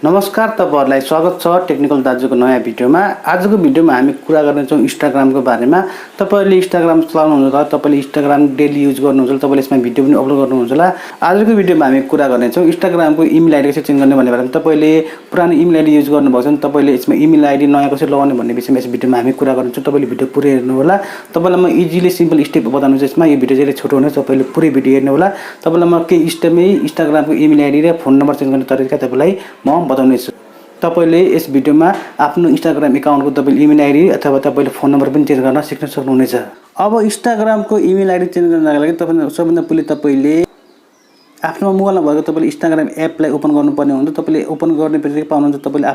नमस्कार, तपाईहरुलाई स्वागत छ टेक्निकल दाजुको नयाँ भिडियोमा। आजको भिडियोमा हामी कुरा गर्नेछौँ इन्स्टाग्रामको बारेमा। तपाईहरुले इन्स्टाग्राम चलाउनुहुन्छ होला, तपाईले इन्स्टाग्राम डेली युज गर्नुहुन्छ होला, तपाईले यसमा भिडियो पनि अपलोड गर्नुहुन्छ होला। आजको भिडियोमा हामी कुरा गर्नेछौँ इन्स्टाग्रामको इमेल आईडी कसरी चेन्ज गर्ने भन्ने बारेमा। तपाईले पुरानो इमेल आईडी युज गर्नुभएको छ भने तपाईले यसमा इमेल आईडी नयाँ कसरी लगाउने भन्ने विषयमा यस भिडियोमा हामी कुरा गर्नेछौँ। तपाईले भिडियो पुरै हेर्नु होला। तपाईलाई म इजिली सिम्पल स्टेप बताउनु छ यसमा। यो भिडियो चाहिँ छोटो हुनेछ, तपाईले पुरै भिडियो हेर्नु होला। तपाईलाई म के स्टेपमै इन्स्टाग्रामको इमेल आईडी र फोन नम्बर चेन्ज गर्ने तरिका तपाईलाई म बताउने छु। तपाईले यस भिडियोमा आफ्नो इन्स्टाग्राम एकाउन्टको तपाईले इमेल आईडी अथवा तपाईले फोन नम्बर पनि चेन्ज गर्न सिक्न सक्नुहुनेछ। अब इन्स्टाग्रामको इमेल आईडी चेन्ज गर्नका लागि तपाईले सबभन्दा पहिले तपाईले आफ्नो मोबाइलमा भएको तपाईले इन्स्टाग्राम एपलाई ओपन गर्नुपर्ने हुन्छ। तपाईले ओपन गर्ने बित्तिकै पाउनुहुन्छ तपाईले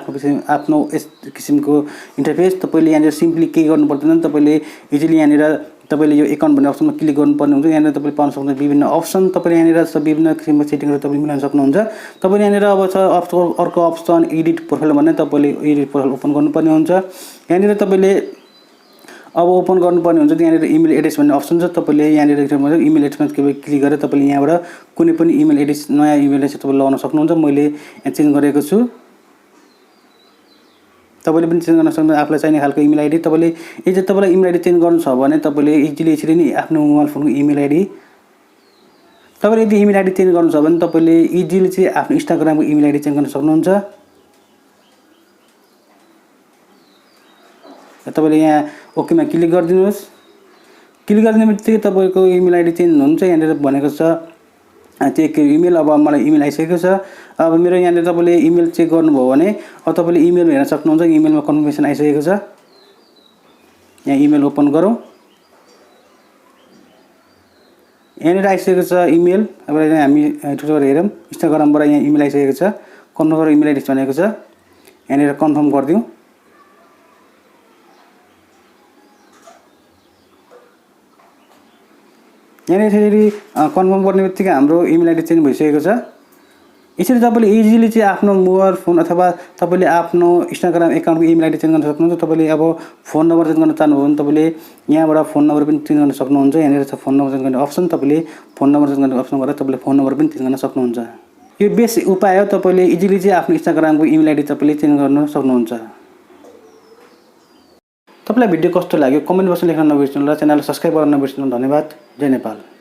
आफ्नो यस किसिमको इन्टरफेस। तपाईले यहाँ सिम्पली के गर्नु पर्दैन, तपाईले इजिली यहाँ तपाईले यो एकाउन्ट भन्ने अप्सनमा क्लिक गर्नुपर्ने हुन्छ। यहाँ तपाईले पाउन सक्नुहुन्छ विभिन्न अप्सन। तपाईले यहाँ विभिन्न किसिमको सेटिङहरु तपाईले मिलाउन सक्नुहुन्छ। तपाईले यहाँ अब छ अर्को अप्सन एडिट प्रोफाइल भन्ने, तपाईले एडिट प्रोफाइल ओपन गर्नुपर्ने हुन्छ। यहाँ तपाईले अब ओपन गर्नुपर्ने हुन्छ। यहाँ इमेल एड्रेस भन्ने अप्सन छ। तपाईले यहाँ इमेल एड्रेसमा क्लिक गरेर तपाईले यहाँबाट कुनै पनि इमेल एड्रेस नयाँ इमेल एड्रेस तपाईले लगाउन सक्नुहुन्छ। मैले यहाँ चेन्ज गरेको छु। तपाईले पनि चेन्ज गर्न सक्नुहुन्छ आफुलाई चाहिने खालको इमेल आईडी। तपाईले यदि तपाईलाई इमेल आईडी चेन्ज गर्नु छ भने तपाईले इजिली यसरी नै आफ्नो मोबाइल फोनको इमेल आईडी तपाईले यदि इमेल आईडी चेन्ज गर्नु छ भने तपाईले इजिली चाहिँ आफ्नो इन्स्टाग्रामको इमेल आईडी चेन्ज गर्न सक्नुहुन्छ। तपाईले यहाँ ओकेमा क्लिक गरिदिनुहोस्। क्लिक गर्ने बित्तिकै तपाईको इमेल आईडी चेन्ज हुन्छ। यहाँ भनेको छ चेक इमेल। अब मलाई इमेल आइसकेको छ। अब मेरो यहाँ तपाईले इमेल चेक गर्नुभयो भने अब तपाईले इमेल हेर्न सक्नुहुन्छ। इमेलमा कन्फर्मेसन आइसकेको छ। यहाँ इमेल ओपन गरौँ। यहाँ आइसकेको छ इमेल। अब हामी टुटोरियल हेरौँ। इन्स्टाग्रामबाट यहाँ इमेल आइसकेको छ। कन्फर्म गरेर इमेल आईडी भनेको छ। यहाँ कन्फर्म गरिदिउँ। यहाँ यसरी कन्फर्म गर्ने बित्तिकै हाम्रो इमेल आईडी चेन्ज भइसकेको छ। यसरी तपाईले इजिली चाहिँ आफ्नो मोबाइल फोन अथवा तपाईले आफ्नो इन्स्टाग्राम एकाउन्टको इमेल आईडी चेन्ज गर्न सक्नुहुन्छ। तपाईले अब फोन नम्बर चेन्ज गर्न चाहनुभयो भने तपाईले यहाँबाट फोन नम्बर पनि चेन्ज गर्न सक्नुहुन्छ। यहाँ छ फोन नम्बर चेन्ज गर्ने अप्सन। तपाईले फोन नम्बर चेन्ज गर्ने अप्सन गरेर तपाईले फोन नम्बर पनि चेन्ज गर्न सक्नुहुन्छ। यो बेस्ट उपाय हो। तपाईले इजिली चाहिँ आफ्नो इन्स्टाग्रामको इमेल आईडी तपाईले चेन्ज गर्न सक्नुहुन्छ। तपाईलाई भिडियो कस्तो लाग्यो कमेन्ट बक्समा लेख्न नबिर्सनु र च्यानललाई सब्स्क्राइब गर्न नबिर्सनु। धन्यवाद। जय नेपाल।